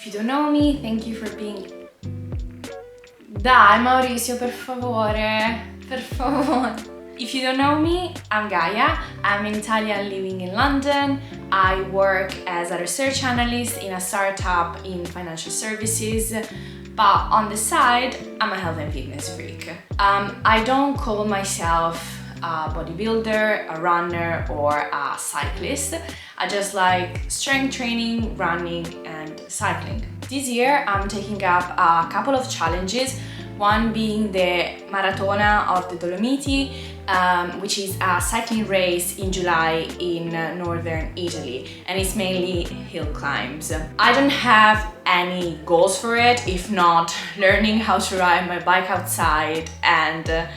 If you don't know me, thank you for being... Dai Mauricio, per favore, per favore. If you don't know me, I'm Gaia. I'm an Italian living in London. I work as a research analyst in a startup in financial services, but on the side, I'm a health and fitness freak. I don't call myself a bodybuilder, a runner, or a cyclist. I just like strength training, running, and cycling. This year, I'm taking up a couple of challenges, one being the Maratona of the Dolomiti, which is a cycling race in July in northern Italy, and it's mainly hill climbs. I don't have any goals for it, if not learning how to ride my bike outside and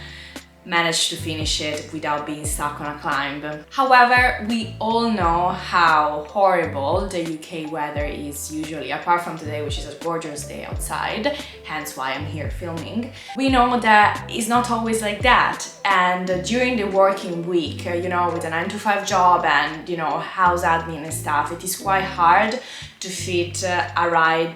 manage to finish it without being stuck on a climb. However, we all know how horrible the UK weather is usually, apart from today, which is a gorgeous day outside, hence why I'm here filming. We know that it's not always like that, and during the working week, you know, with a 9-to-5 job and, you know, house admin and stuff, it is quite hard to fit a ride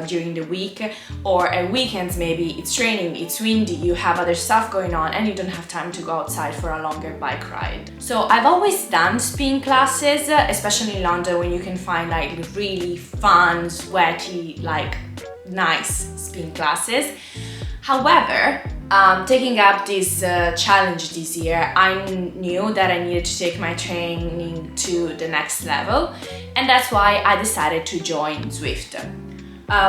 during the week, or at weekends maybe it's raining, it's windy, you have other stuff going on and you don't have time to go outside for a longer bike ride. So I've always done spin classes, especially in London when you can find like really fun, sweaty, like nice spin classes. However, taking up this challenge this year, I knew that I needed to take my training to the next level, and that's why I decided to join Zwift.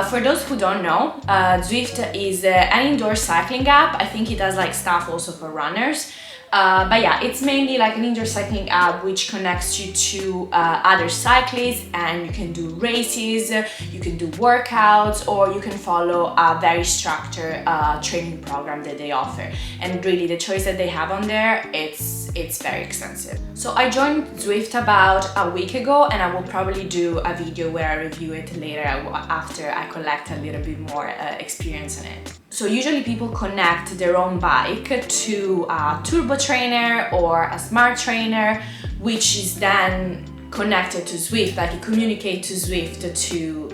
For those who don't know, Zwift is an indoor cycling app. I think it does like stuff also for runners. But yeah, it's mainly like an indoor cycling app which connects you to other cyclists, and you can do races, you can do workouts, or you can follow a very structured training program that they offer. And really the choice that they have on there, it's very extensive. So I joined Zwift about a week ago, and I will probably do a video where I review it later after I collect a little bit more experience on it. So usually people connect their own bike to a turbo trainer or a smart trainer, which is then connected to Zwift, like you communicate to Zwift to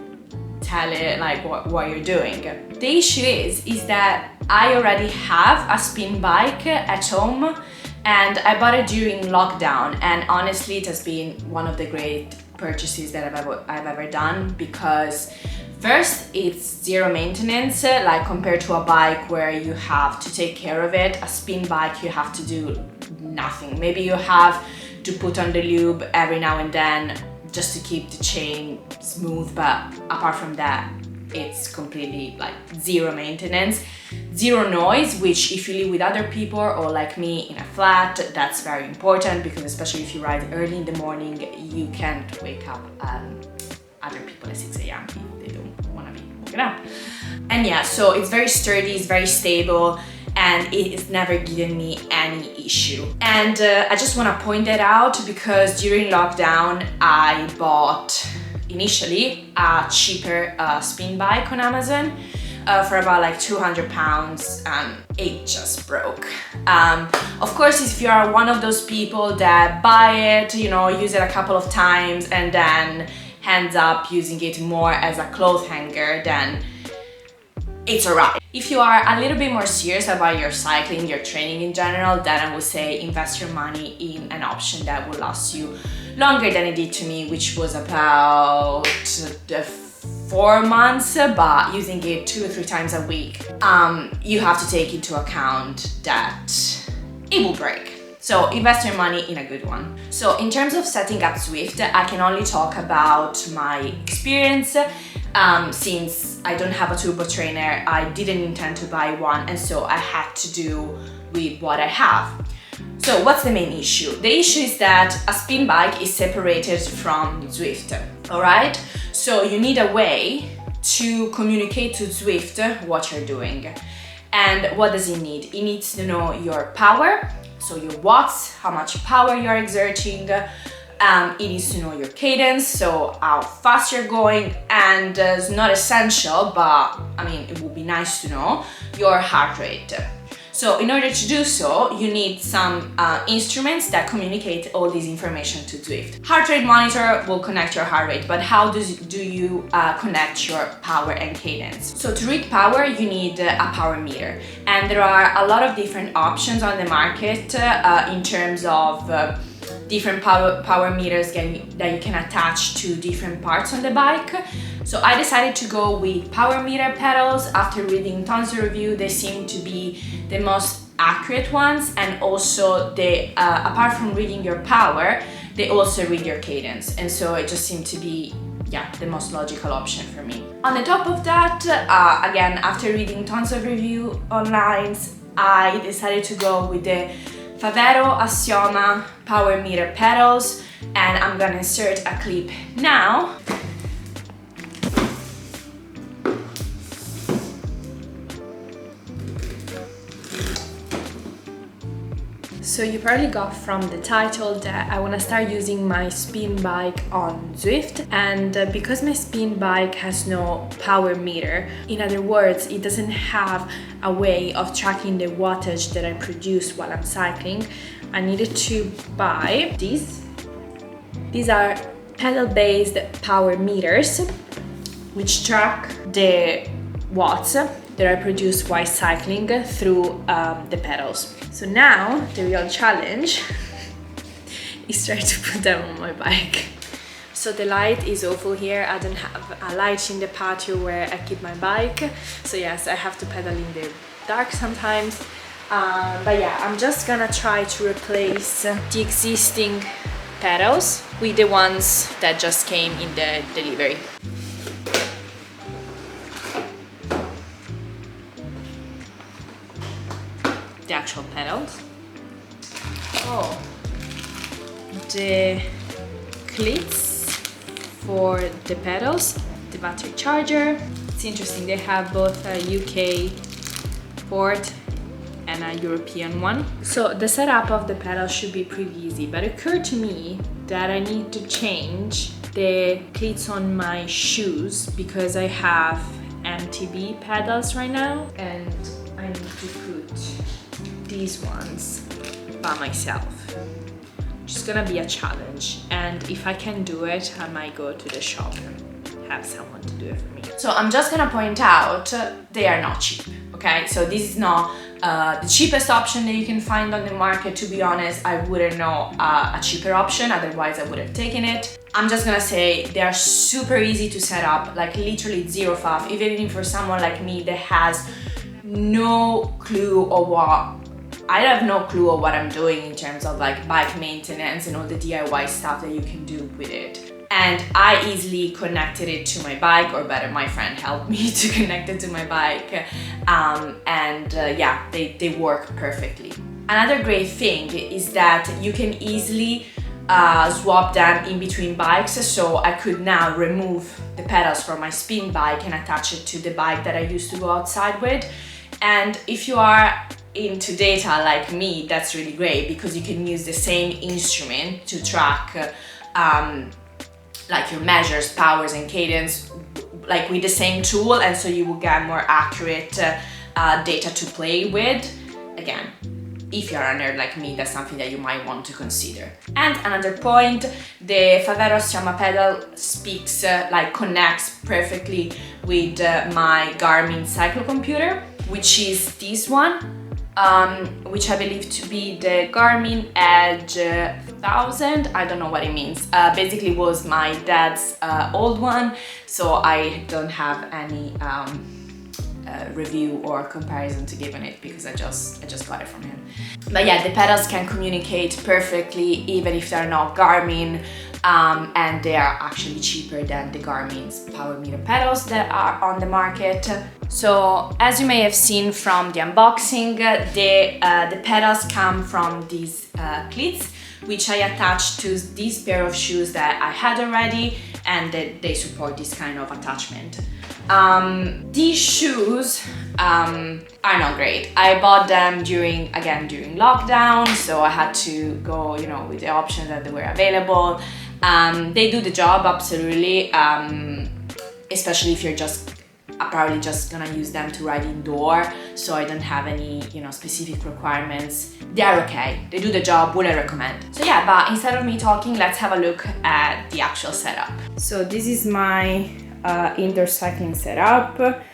tell it like what you're doing. The issue is that I already have a spin bike at home, and I bought it during lockdown, and honestly it has been one of the great purchases that I've ever done, because first, it's zero maintenance, like compared to a bike where you have to take care of it. A spin bike, you have to do nothing. Maybe you have to put on the lube every now and then just to keep the chain smooth, but apart from that, it's completely like zero maintenance, zero noise, which if you live with other people or like me in a flat, that's very important, because especially if you ride early in the morning, you can't wake up other people at 6 a.m. if they don't want to be woken up. And yeah, so it's very sturdy, it's very stable, and it has never given me any issue. And I just want to point that out because during lockdown I bought initially a cheaper spin bike on Amazon for about like £200, and it just broke. Of course, if you are one of those people that buy it, you know, use it a couple of times and then ends up using it more as a clothes hanger, then it's alright. If you are a little bit more serious about your cycling, your training in general, then I would say invest your money in an option that will last you longer than it did to me, which was about 4 months, but using it 2 or 3 times a week. You have to take into account that it will break. So invest your money in a good one. So in terms of setting up Zwift, I can only talk about my experience. Since I don't have a turbo trainer, I didn't intend to buy one, and so I had to do with what I have. So what's the main issue? The issue is that a spin bike is separated from Zwift, all right? So you need a way to communicate to Zwift what you're doing. And what does it need? It needs to know your power, so your watts, how much power you're exerting. It needs to know your cadence, so how fast you're going, and it's not essential, but I mean, it would be nice to know your heart rate. So in order to do so, you need some instruments that communicate all this information to Zwift. Heart rate monitor will connect your heart rate, but how do you connect your power and cadence? So to read power, you need a power meter. And there are a lot of different options on the market in terms of different power meters that you can attach to different parts on the bike. So I decided to go with power meter pedals. After reading tons of reviews, they seem to be the most accurate ones, and also they, apart from reading your power, they also read your cadence, and so it just seemed to be the most logical option for me. On the top of that, again, after reading tons of reviews online, I decided to go with the Favero Assioma power meter pedals, and I'm gonna insert a clip now. So you probably got from the title that I want to start using my spin bike on Zwift, and because my spin bike has no power meter, in other words, it doesn't have a way of tracking the wattage that I produce while I'm cycling, I needed to buy these. These are pedal-based power meters which track the watts that I produce while cycling through the pedals. So now the real challenge is trying to put them on my bike. So the light is awful here. I don't have a light in the patio where I keep my bike. So yes, I have to pedal in the dark sometimes. But yeah, I'm just gonna try to replace the existing pedals with the ones that just came in the delivery. The actual pedals. Oh, the clips for the pedals, the battery charger. It's interesting, they have both a UK port and a European one. So the setup of the pedals should be pretty easy, but it occurred to me that I need to change the cleats on my shoes because I have MTB pedals right now, and I need to put these ones by myself, which is gonna be a challenge, and if I can do it, I might go to the shop and have someone to do it for me. So I'm just gonna point out they are not cheap, okay? So this is not the cheapest option that you can find on the market. To be honest, I wouldn't know a cheaper option, otherwise I would have taken it. I'm just gonna say they are super easy to set up, like literally zero faff, even for someone like me that has no clue of I have no clue of what I'm doing in terms of like bike maintenance and all the DIY stuff that you can do with it. And I easily connected it to my bike, or better, my friend helped me to connect it to my bike. Yeah, they work perfectly. Another great thing is that you can easily swap them in between bikes. So I could now remove the pedals from my spin bike and attach it to the bike that I used to go outside with. And if you are into data like me, that's really great because you can use the same instrument to track like your measures, powers and cadence, like with the same tool, and so you will get more accurate data to play with. Again, if you're a nerd like me, that's something that you might want to consider. And another point, the Favero Assioma pedal speaks, connects perfectly with my Garmin cyclocomputer, which is this one. Which I believe to be the Garmin Edge 1000. I don't know what it means. Basically was my dad's old one, so I don't have any review or comparison to give on it because I just got it from him. But yeah, the pedals can communicate perfectly even if they're not Garmin, and they are actually cheaper than the Garmin's power meter pedals that are on the market. So as you may have seen from the unboxing, the pedals come from these cleats, which I attached to this pair of shoes that I had already, and they support this kind of attachment. These shoes are not great. I bought them during lockdown, so I had to go, with the options that were available. They do the job, absolutely, especially if you're just I'm probably just gonna use them to ride indoor, so I don't have any, you know, specific requirements. They're okay, they do the job, would I recommend. So yeah, but instead of me talking, let's have a look at the actual setup. So this is my indoor cycling setup.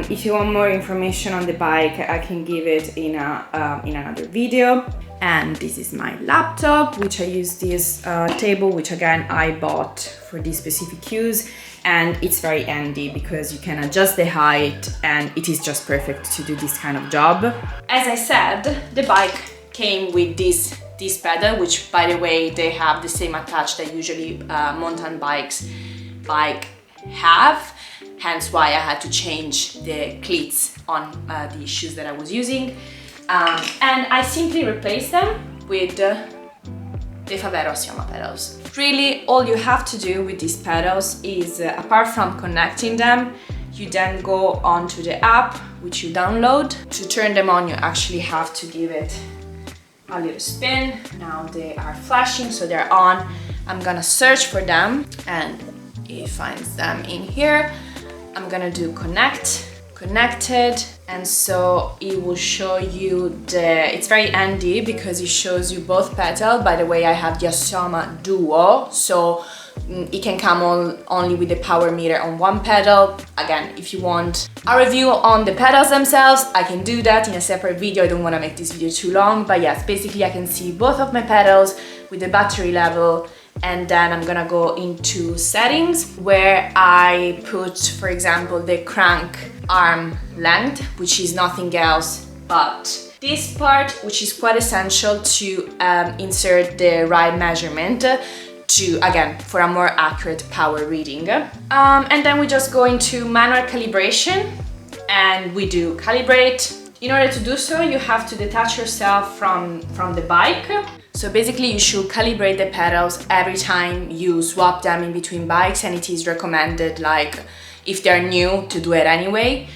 If you want more information on the bike, I can give it in another video. And this is my laptop, which I use this table, which again I bought for this specific use, and it's very handy because you can adjust the height and it is just perfect to do this kind of job. As I said, the bike came with this pedal, which by the way, they have the same attach that usually mountain bikes have, hence why I had to change the cleats on the shoes that I was using. And I simply replace them with the Favero Sioma pedals. Really, all you have to do with these pedals is, apart from connecting them, you then go onto the app, which you download. To turn them on, you actually have to give it a little spin. Now they are flashing, so they're on. I'm gonna search for them, and it finds them in here. I'm gonna do connected, and so it will show you it's very handy because it shows you both pedals. By the way, I have the Sioma Duo, so it can come only with the power meter on one pedal. Again, if you want a review on the pedals themselves, I can do that in a separate video. I don't want to make this video too long, but yes, basically I can see both of my pedals with the battery level. And then I'm gonna go into settings where I put, for example, the crank arm length, which is nothing else but this part, which is quite essential to insert the right measurement for a more accurate power reading. And then we just go into manual calibration and we do calibrate. In order to do so, you have to detach yourself from the bike. So basically you should calibrate the pedals every time you swap them in between bikes, and it is recommended, like if they're new, to do it anyway.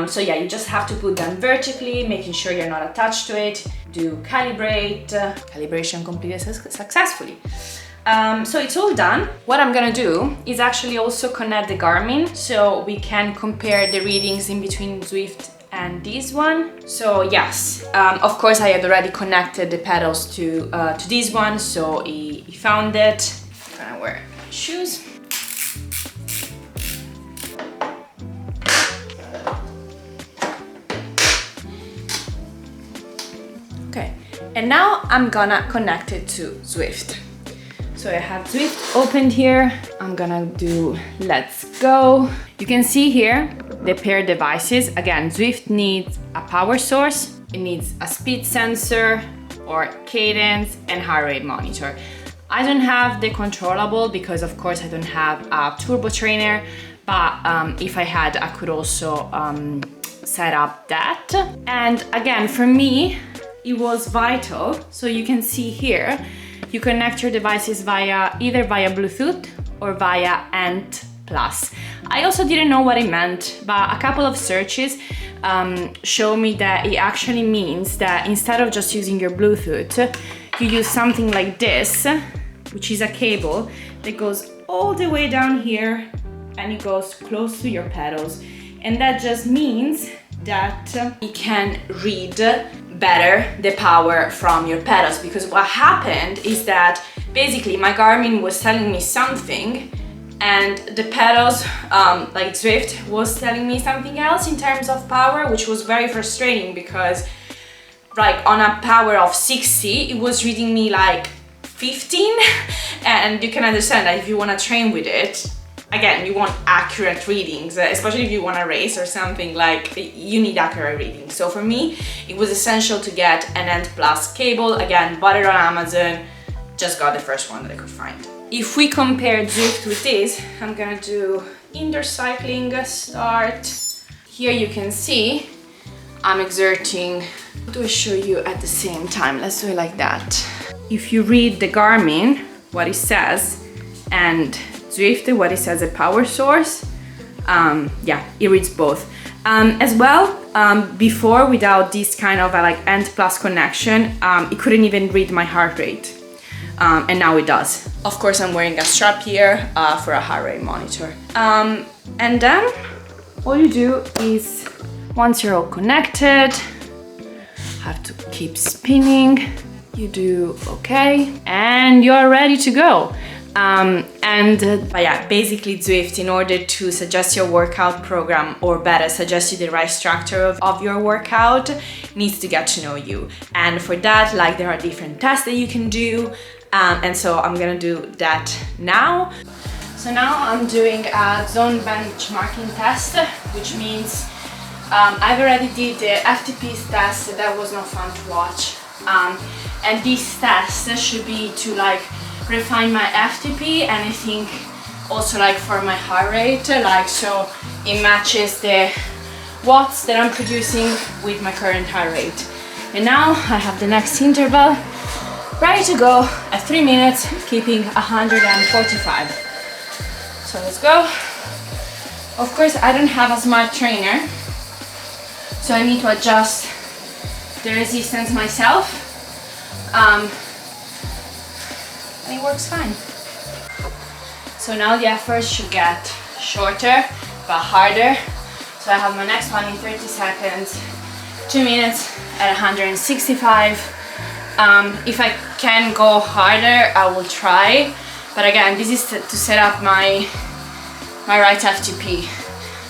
So yeah, you just have to put them vertically, making sure you're not attached to it. Do calibrate, calibration completed successfully. So it's all done. What I'm gonna do is actually also connect the Garmin so we can compare the readings in between Zwift and this one. So yes, of course I had already connected the pedals to this one, so he found it. I'm gonna wear my shoes. Okay, and now I'm gonna connect it to Zwift. So I have Zwift opened here. I'm gonna do let's go. You can see here the paired devices. Again, Zwift needs a power source, it needs a speed sensor or cadence and heart rate monitor. I don't have the controllable because of course I don't have a turbo trainer, but if I had, I could also set up that. And again, for me, it was vital. So you can see here, you connect your devices either via Bluetooth or via ANT+. I also didn't know what it meant, but a couple of searches show me that it actually means that instead of just using your Bluetooth, you use something like this, which is a cable that goes all the way down here and it goes close to your pedals. And that just means that it can read better the power from your pedals, because what happened is that basically my Garmin was telling me something and the pedals, like Zwift, was telling me something else in terms of power, which was very frustrating because like on a power of 60, it was reading me like 15, and you can understand that if you want to train with it, again, you want accurate readings, especially if you want to race or something, like you need accurate readings. So for me, it was essential to get an ANT+ cable. Again, bought it on Amazon, just got the first one that I could find. If we compare Zwift with this, I'm gonna do indoor cycling start. Here you can see I'm exerting. What do I show you at the same time? Let's do it like that. If you read the Garmin, what it says, and Zwift, what it says a power source, yeah, it reads both. As well, before, without this kind of like ANT+ connection, it couldn't even read my heart rate. And now it does. Of course, I'm wearing a strap here for a heart rate monitor. And then all you do is, once you're all connected, have to keep spinning, you do okay, and you're ready to go. But yeah, basically Zwift, in order to suggest your workout program, or better, suggest you the right structure of your workout, needs to get to know you. And for that, like, there are different tests that you can do, and so I'm gonna do that now. So now I'm doing a zone benchmarking test, which means I've already did the FTP test. That was not fun to watch, and this test should be to like refine my FTP, and I think also like for my heart rate, like, so it matches the watts that I'm producing with my current heart rate. And now I have the next interval ready to go at 3 minutes, keeping 145. So let's go. Of course, I don't have a smart trainer, so I need to adjust the resistance myself. And it works fine. So now the effort should get shorter but harder. So I have my next one in 30 seconds, 2 minutes at 165. If I can go harder, I will try. But again, this is to set up my right FTP.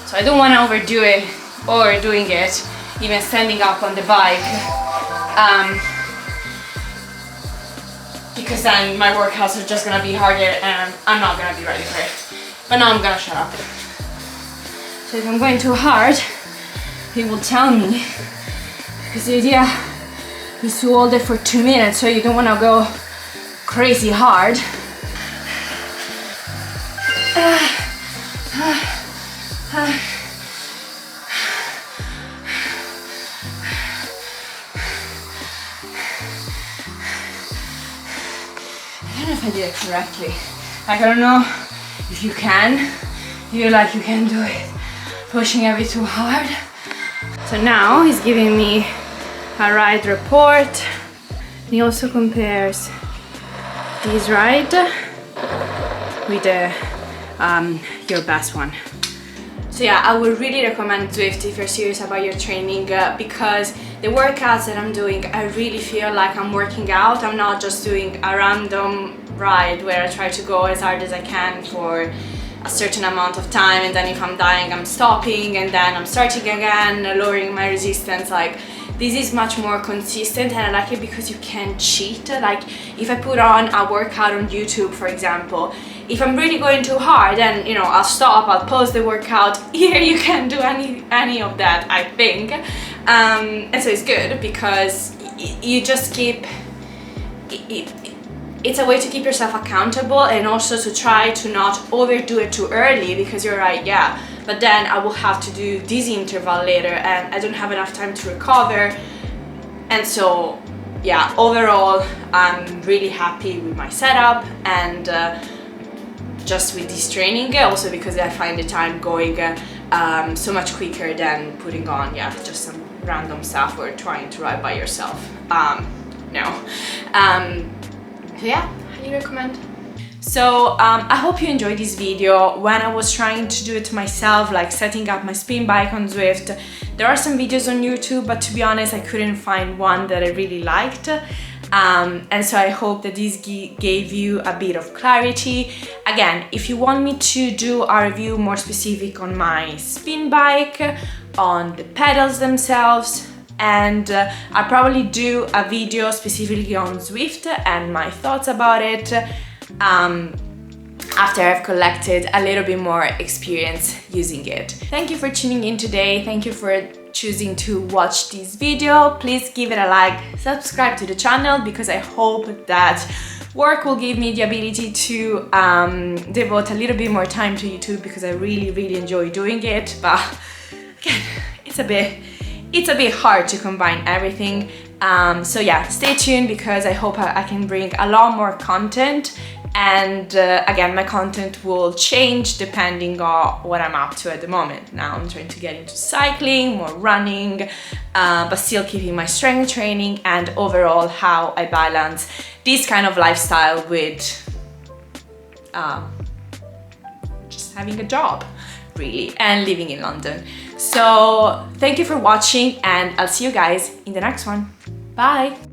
So I don't want to overdo it, or doing it, even standing up on the bike. Because then my workouts are just gonna be harder and I'm not gonna be ready for it. But now I'm gonna shut up. So if I'm going too hard, he will tell me. Because the idea is to hold it for 2 minutes, so you don't wanna go crazy hard. I don't know if I did it correctly. Like, I don't know if you can. Feel like you can do it, pushing a bit too hard. So now he's giving me a ride report. He also compares this ride with your best one. So yeah, I would really recommend Zwift if you're serious about your training, because the workouts that I'm doing, I really feel like I'm working out. I'm not just doing a random ride where I try to go as hard as I can for a certain amount of time, and then if I'm dying, I'm stopping, and then I'm starting again, lowering my resistance. Like, this is much more consistent, and I like it because you can cheat. Like, if I put on a workout on YouTube, for example, if I'm really going too hard, then, you know, I'll stop, I'll pause the workout. Here you can't do any of that, I think. And so it's good because you just keep it's a way to keep yourself accountable, and also to try to not overdo it too early, because you're right, yeah, but then I will have to do this interval later and I don't have enough time to recover. And so yeah, overall I'm really happy with my setup, and just with this training, also because I find the time going so much quicker than putting on, yeah, just some random stuff or trying to ride by yourself. So yeah, highly recommend. So I hope you enjoyed this video. When I was trying to do it myself, like setting up my spin bike on Zwift, there are some videos on YouTube, but to be honest, I couldn't find one that I really liked. And so I hope that this gave you a bit of clarity. Again, if you want me to do a review more specific on my spin bike, on the pedals themselves, and I'll probably do a video specifically on Zwift and my thoughts about it after I've collected a little bit more experience using it. Thank you for tuning in today. Thank you for choosing to watch this video. Please give it a like, subscribe to the channel, because I hope that work will give me the ability to devote a little bit more time to YouTube, because I really enjoy doing it. But again, it's a bit hard to combine everything. So yeah, stay tuned, because I hope I can bring a lot more content. And again, my content will change depending on what I'm up to at the moment. Now I'm trying to get into cycling, more running, but still keeping my strength training, and overall how I balance this kind of lifestyle with just having a job. really, and living in London. So thank you for watching, and I'll see you guys in the next one. Bye!